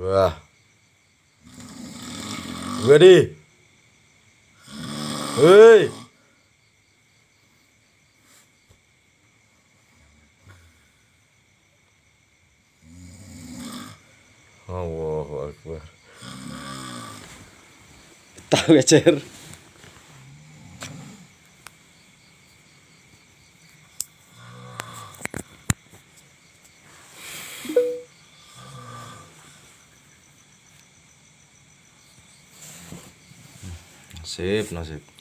Wah. Ready. Hei. Allahu Akbar. Tahu ya, Cer. Nasib, nasib.